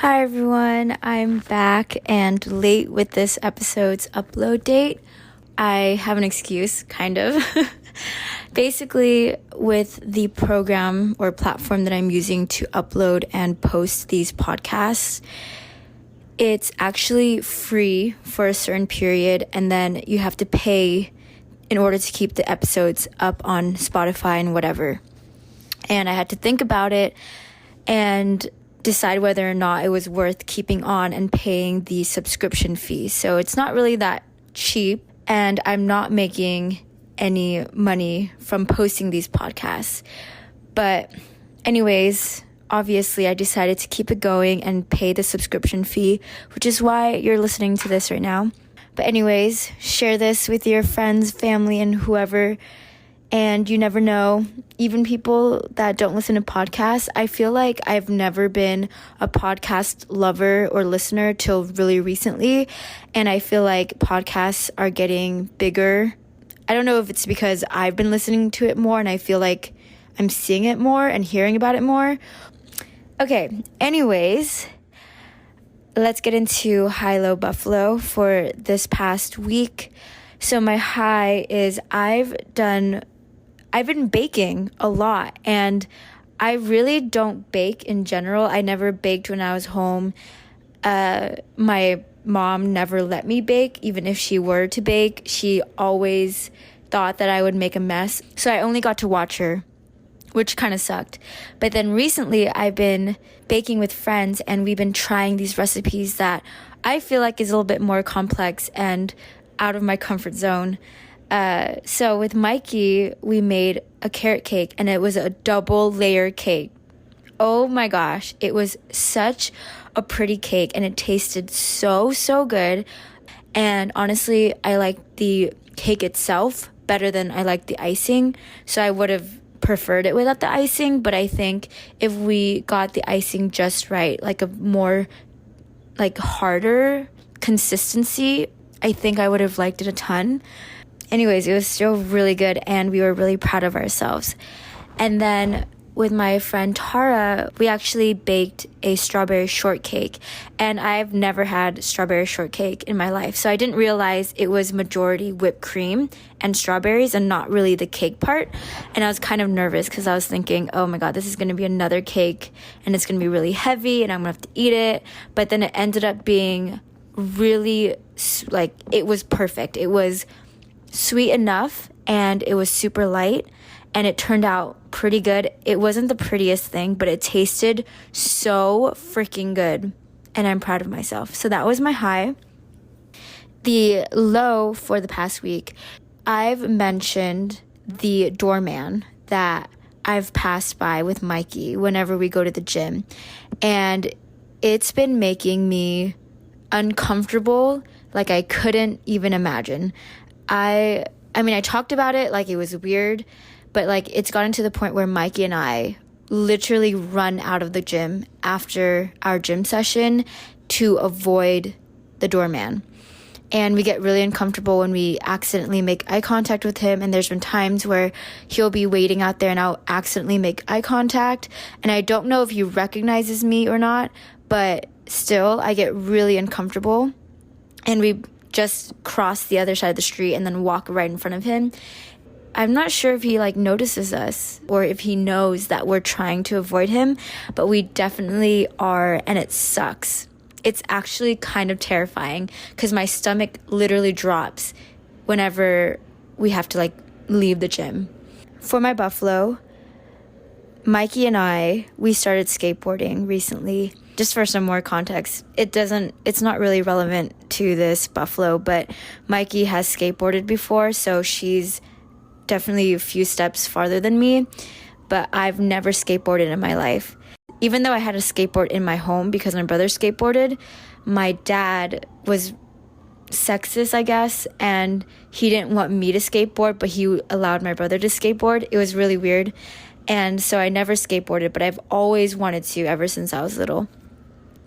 Hi everyone, I'm back and late with this episode's upload date. I have an excuse, kind of. Basically, with the program or platform that I'm using to upload and post these podcasts, it's actually free for a certain period, and then you have to pay in order to keep the episodes up on Spotify and whatever. And I had to think about it and decide whether or not it was worth keeping on and paying the subscription fee. So it's not really that cheap, and I'm not making any money from posting these podcasts. But anyways, obviously I decided to keep it going and pay the subscription fee, which is why you're listening to this right now. But anyways, share this with your friends, family, and whoever. And you never know, even people that don't listen to podcasts, I feel like I've never been a podcast lover or listener till really recently. And I feel like podcasts are getting bigger. I don't know if it's because I've been listening to it more and I feel like I'm seeing it more and hearing about it more. Okay, anyways, let's get into high-low Buffalo for this past week. So my high is I've been baking a lot, and I really don't bake in general. I never baked when I was home. My mom never let me bake. Even if she were to bake, she always thought that I would make a mess. So I only got to watch her, which kind of sucked. But then recently I've been baking with friends, and we've been trying these recipes that I feel like is a little bit more complex and out of my comfort zone. So with Mikey, we made a carrot cake, and it was a double layer cake. Oh my gosh, it was such a pretty cake, and it tasted so good. And honestly, I liked the cake itself better than I liked the icing. So I would have preferred it without the icing, but I think if we got the icing just right, like a more harder consistency, I think I would have liked it a ton. Anyways, it was still really good, and we were really proud of ourselves. And then with my friend Tara, we actually baked a strawberry shortcake, and I've never had strawberry shortcake in my life. So I didn't realize it was majority whipped cream and strawberries and not really the cake part. And I was kind of nervous because I was thinking, oh my God, this is going to be another cake, and it's going to be really heavy, and I'm going to have to eat it. But then it ended up being really, it was perfect. It was sweet enough, and it was super light, and it turned out pretty good. It wasn't the prettiest thing, but it tasted so freaking good, and I'm proud of myself. So that was my high. The low for the past week, I've mentioned the doorman that I've passed by with Mikey whenever we go to the gym, and it's been making me uncomfortable like I couldn't even imagine. I mean, I talked about it like it was weird, but it's gotten to the point where Mikey and I literally run out of the gym after our gym session to avoid the doorman. And we get really uncomfortable when we accidentally make eye contact with him. And there's been times where he'll be waiting out there and I'll accidentally make eye contact. And I don't know if he recognizes me or not, but still I get really uncomfortable. And we just cross the other side of the street and then walk right in front of him. I'm not sure if he notices us or if he knows that we're trying to avoid him, but we definitely are, and it sucks. It's actually kind of terrifying because my stomach literally drops whenever we have to leave the gym. For my Buffalo, Mikey and we started skateboarding recently. Just for some more context, it's not really relevant to this Buffalo, but Mikey has skateboarded before, so she's definitely a few steps farther than me, but I've never skateboarded in my life. Even though I had a skateboard in my home because my brother skateboarded, my dad was sexist, I guess, and he didn't want me to skateboard, but he allowed my brother to skateboard. It was really weird, and so I never skateboarded, but I've always wanted to ever since I was little.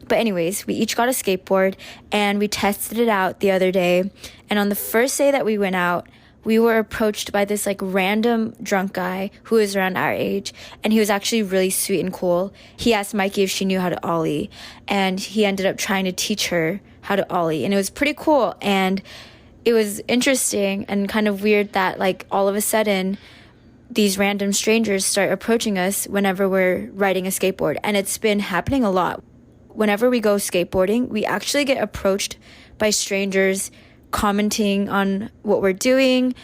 But anyways, we each got a skateboard, and we tested it out the other day, and on the first day that we went out, we were approached by this like random drunk guy who was around our age, and he was actually really sweet and cool. He asked Mikey if she knew how to ollie, and he ended up trying to teach her how to ollie, and it was pretty cool. And it was interesting and kind of weird that like all of a sudden these random strangers start approaching us whenever we're riding a skateboard. And it's been happening a lot. Whenever we go skateboarding, we actually get approached by strangers commenting on what we're doing.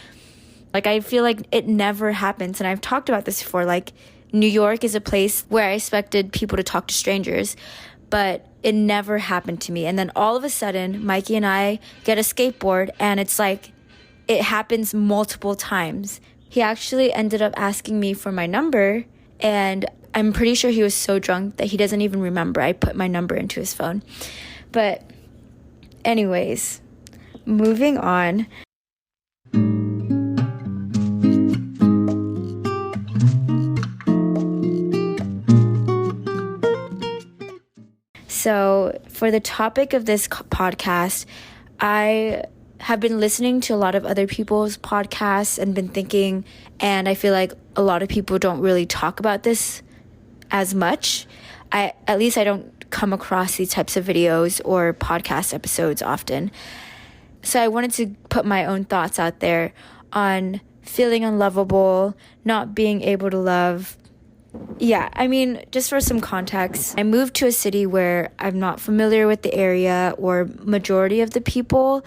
Like, I feel like it never happens. And I've talked about this before. Like, New York is a place where I expected people to talk to strangers, but it never happened to me. And then all of a sudden, Mikey and I get a skateboard, and it's like it happens multiple times. He actually ended up asking me for my number, and I'm pretty sure he was so drunk that he doesn't even remember I put my number into his phone. But anyways, moving on. So for the topic of this podcast, I have been listening to a lot of other people's podcasts and been thinking, and I feel like a lot of people don't really talk about this as much. At least I don't come across these types of videos or podcast episodes often. So I wanted to put my own thoughts out there on feeling unlovable, not being able to love. Yeah, I mean, just for some context, I moved to a city where I'm not familiar with the area or majority of the people,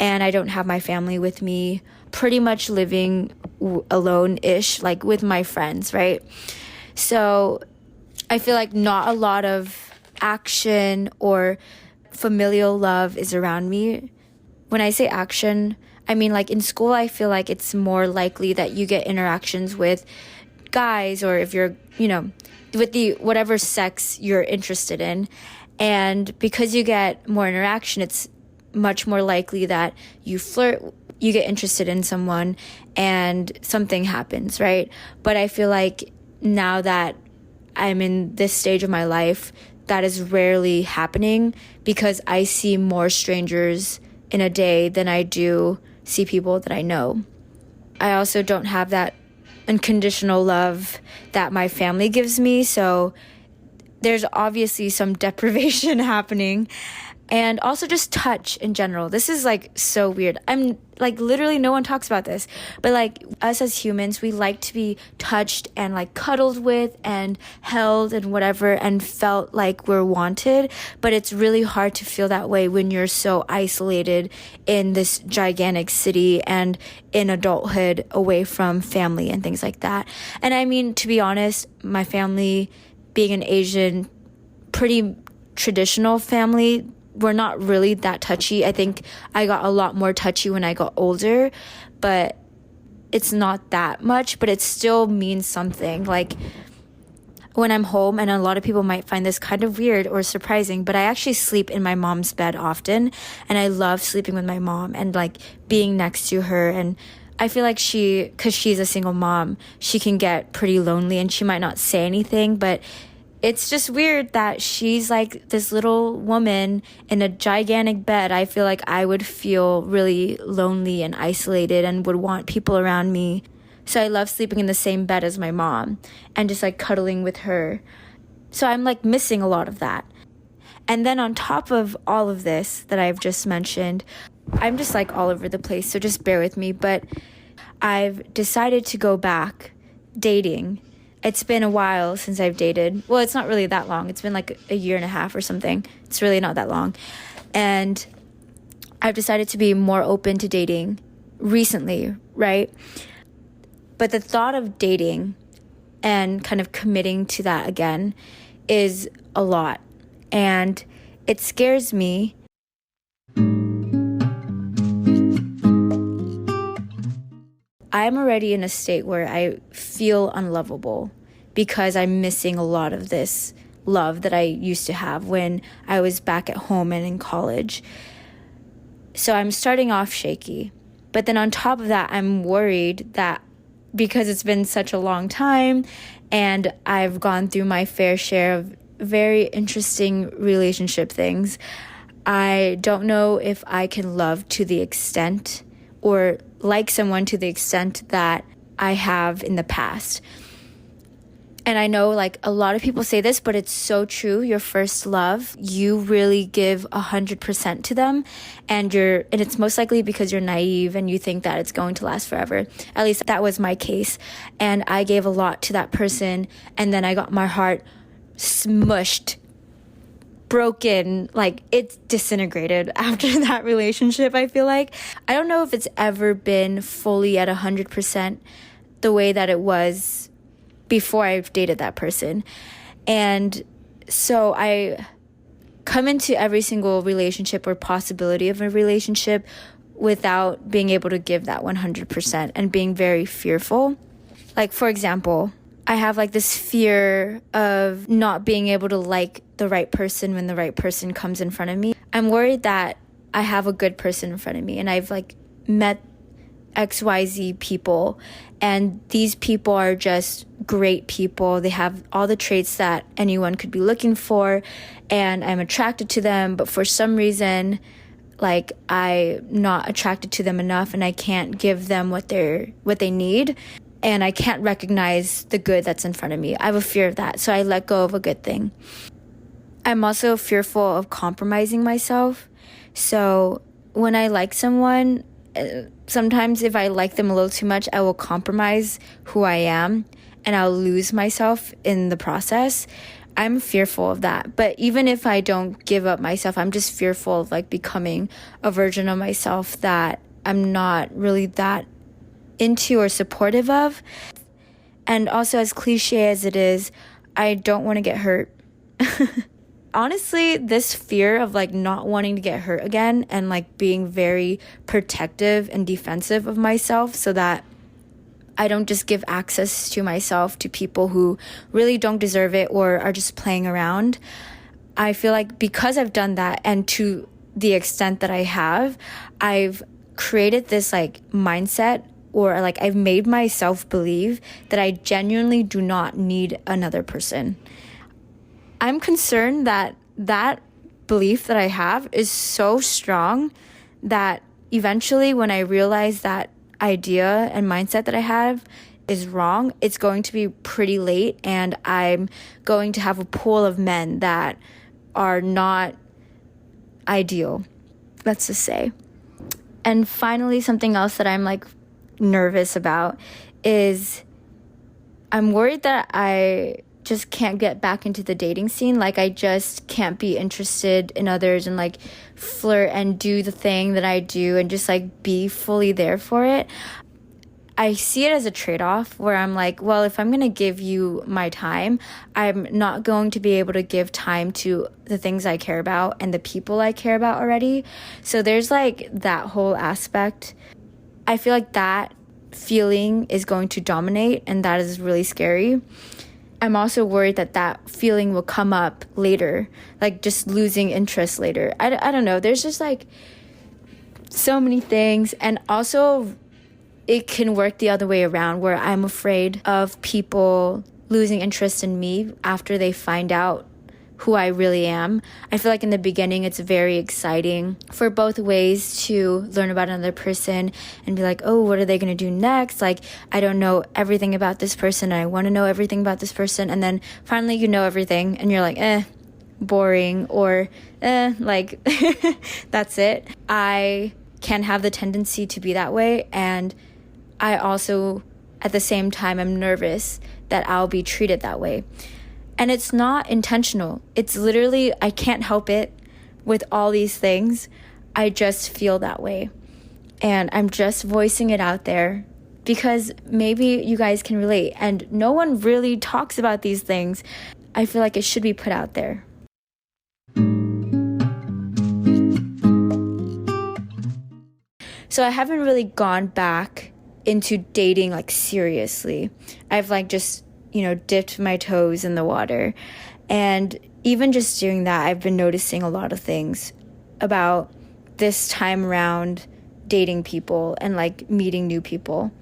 and I don't have my family with me, pretty much living alone-ish, like with my friends, right? So I feel like not a lot of action or familial love is around me. When I say action, I mean like in school, I feel like it's more likely that you get interactions with guys, or if you're, with the whatever sex you're interested in. And because you get more interaction, it's much more likely that you flirt, you get interested in someone, and something happens, right? But I feel like now that I'm in this stage of my life, that is rarely happening, because I see more strangers in a day than I do see people that I know. I also don't have that unconditional love that my family gives me, so there's obviously some deprivation happening. And also just touch in general. This is like so weird. I'm like, literally no one talks about this, but like us as humans, we like to be touched and like cuddled with and held and whatever, and felt like we're wanted. But it's really hard to feel that way when you're so isolated in this gigantic city and in adulthood, away from family and things like that. And I mean, to be honest, my family, being an Asian, pretty traditional family, we're not really that touchy. I think I got a lot more touchy when I got older, but it's not that much, but it still means something. Like when I'm home, and a lot of people might find this kind of weird or surprising, but I actually sleep in my mom's bed often, and I love sleeping with my mom and like being next to her. And I feel like because she's a single mom, she can get pretty lonely, and she might not say anything, but it's just weird that she's like this little woman in a gigantic bed. I feel like I would feel really lonely and isolated and would want people around me. So I love sleeping in the same bed as my mom and just like cuddling with her. So I'm like missing a lot of that. And then on top of all of this that I've just mentioned, I'm just like all over the place, so just bear with me. But I've decided to go back dating. It's been a while since I've dated. Well, it's not really that long. It's been like a year and a half or something. It's really not that long. And I've decided to be more open to dating recently, right? But the thought of dating and kind of committing to that again is a lot. And it scares me. I'm already in a state where I feel unlovable because I'm missing a lot of this love that I used to have when I was back at home and in college. So I'm starting off shaky. But then on top of that, I'm worried that because it's been such a long time and I've gone through my fair share of very interesting relationship things, I don't know if I can love to the extent or like someone to the extent that I have in the past. And I know like a lot of people say this, but it's so true. Your first love, you really give 100% to them, and it's most likely because you're naive and you think that it's going to last forever. At least that was my case. And I gave a lot to that person, and then I got my heart smushed, broken, like it's disintegrated after that relationship. I feel like I don't know if it's ever been fully at 100% the way that it was before I've dated that person. And so I come into every single relationship or possibility of a relationship without being able to give that 100% and being very fearful. Like, for example, I have like this fear of not being able to like the right person when the right person comes in front of me. I'm worried that I have a good person in front of me and I've like met XYZ people, and these people are just great people. They have all the traits that anyone could be looking for, and I'm attracted to them, but for some reason, like, I'm not attracted to them enough, and I can't give them what they need, and I can't recognize the good that's in front of me. I have a fear of that, so I let go of a good thing. I'm also fearful of compromising myself. So when I like someone, sometimes if I like them a little too much, I will compromise who I am and I'll lose myself in the process. I'm fearful of that. But even if I don't give up myself, I'm just fearful of like becoming a version of myself that I'm not really that into or supportive of. And also, as cliche as it is, I don't want to get hurt. Honestly, this fear of like not wanting to get hurt again and like being very protective and defensive of myself so that I don't just give access to myself to people who really don't deserve it or are just playing around. I feel like because I've done that, and to the extent that I have, I've created this like mindset, or like I've made myself believe that I genuinely do not need another person. I'm concerned that that belief that I have is so strong that eventually when I realize that idea and mindset that I have is wrong, it's going to be pretty late, and I'm going to have a pool of men that are not ideal, let's just say. And finally, something else that I'm like nervous about is I'm worried that I just can't get back into the dating scene. Like, I just can't be interested in others and like flirt and do the thing that I do and just like be fully there for it. I see it as a trade-off where I'm like, well, if I'm going to give you my time, I'm not going to be able to give time to the things I care about and the people I care about already. So there's like that whole aspect. I feel like that feeling is going to dominate, and that is really scary. I'm also worried that that feeling will come up later, like just losing interest later. I don't know. There's just like so many things. And also it can work the other way around where I'm afraid of people losing interest in me after they find out who I really am. I feel like in the beginning it's very exciting for both ways to learn about another person and be like, oh, what are they going to do next? Like, I don't know everything about this person and I want to know everything about this person. And then finally you know everything and you're like, boring, or like that's it. I can have the tendency to be that way, and I also at the same time am nervous that I'll be treated that way. And it's not intentional. It's literally, I can't help it with all these things. I just feel that way. And I'm just voicing it out there because maybe you guys can relate. And no one really talks about these things. I feel like it should be put out there. So I haven't really gone back into dating like seriously. I've like just dipped my toes in the water. And even just doing that, I've been noticing a lot of things about this time around dating people and like meeting new people.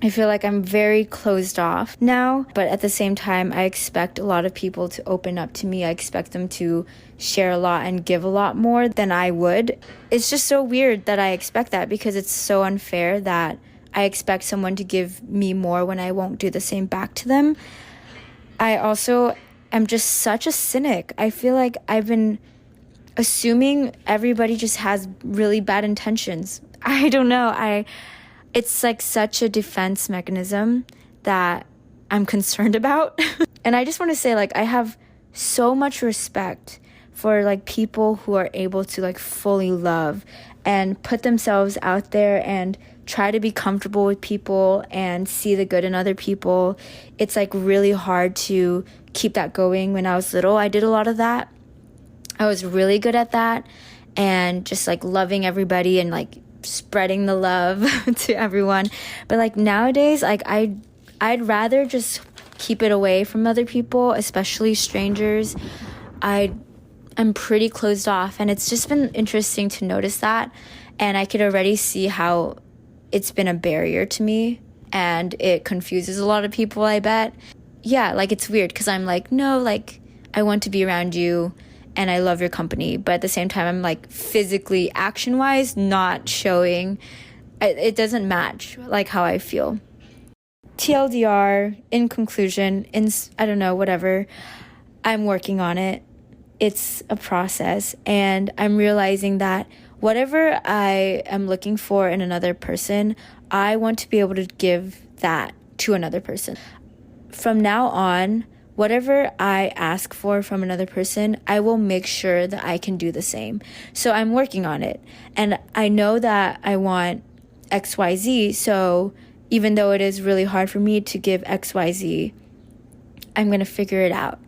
I feel like I'm very closed off now, but at the same time, I expect a lot of people to open up to me. I expect them to share a lot and give a lot more than I would. It's just so weird that I expect that, because it's so unfair that I expect someone to give me more when I won't do the same back to them. I also am just such a cynic. I feel like I've been assuming everybody just has really bad intentions. I don't know. It's like such a defense mechanism that I'm concerned about. And I just want to say, like, I have so much respect for like people who are able to like fully love and put themselves out there and try to be comfortable with people and see the good in other people. It's like really hard to keep that going. When I was little, I did a lot of that. I was really good at that, and just like loving everybody and like spreading the love to everyone. But like nowadays, like I'd rather just keep it away from other people, especially strangers. I'm pretty closed off, and it's just been interesting to notice that, and I could already see how it's been a barrier to me, and it confuses a lot of people, I bet. Yeah, like it's weird because I'm like, no, like I want to be around you and I love your company, but at the same time I'm like physically, action-wise, not showing. It doesn't match like how I feel. TLDR, in conclusion, I don't know, whatever, I'm working on it. It's a process, and I'm realizing that whatever I am looking for in another person, I want to be able to give that to another person. From now on, whatever I ask for from another person, I will make sure that I can do the same. So I'm working on it. And I know that I want XYZ, so even though it is really hard for me to give XYZ, I'm going to figure it out.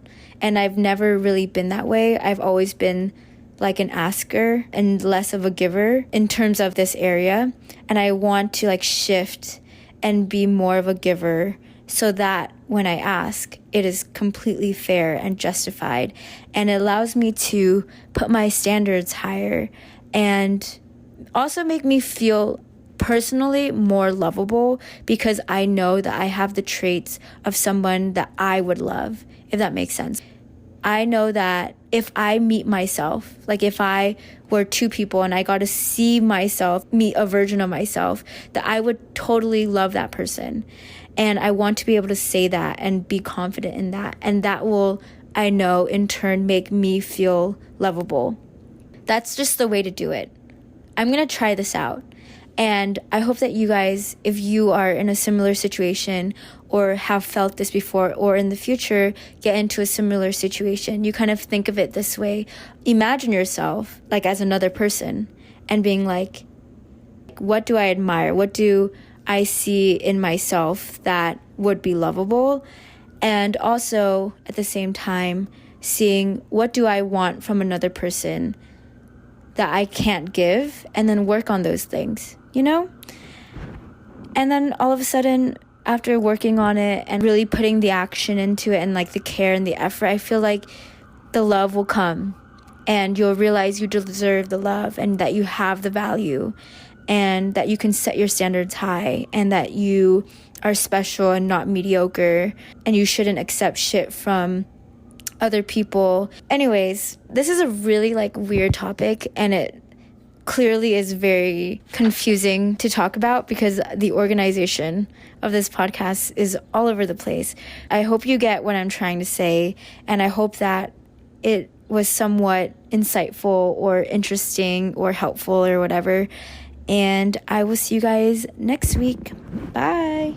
And I've never really been that way. I've always been like an asker and less of a giver in terms of this area. And I want to like shift and be more of a giver, so that when I ask, it is completely fair and justified. And it allows me to put my standards higher and also make me feel personally more lovable, because I know that I have the traits of someone that I would love, if that makes sense. I know that if I meet myself, like if I were two people and I got to see myself, meet a version of myself, that I would totally love that person. And I want to be able to say that and be confident in that. And that will, I know, in turn make me feel lovable. That's just the way to do it. I'm going to try this out. And I hope that you guys, if you are in a similar situation or have felt this before, or in the future get into a similar situation, you kind of think of it this way. Imagine yourself like as another person and being like, what do I admire? What do I see in myself that would be lovable? And also at the same time, seeing what do I want from another person that I can't give, and then work on those things, you know? And then all of a sudden, after working on it and really putting the action into it and like the care and the effort, I feel like the love will come, and you'll realize you deserve the love and that you have the value, and that you can set your standards high, and that you are special and not mediocre, and you shouldn't accept shit from other people. Anyways, this is a really like weird topic, and it clearly is very confusing to talk about because the organization of this podcast is all over the place. I hope you get what I'm trying to say, and I hope that it was somewhat insightful or interesting or helpful or whatever. And I will see you guys next week. Bye.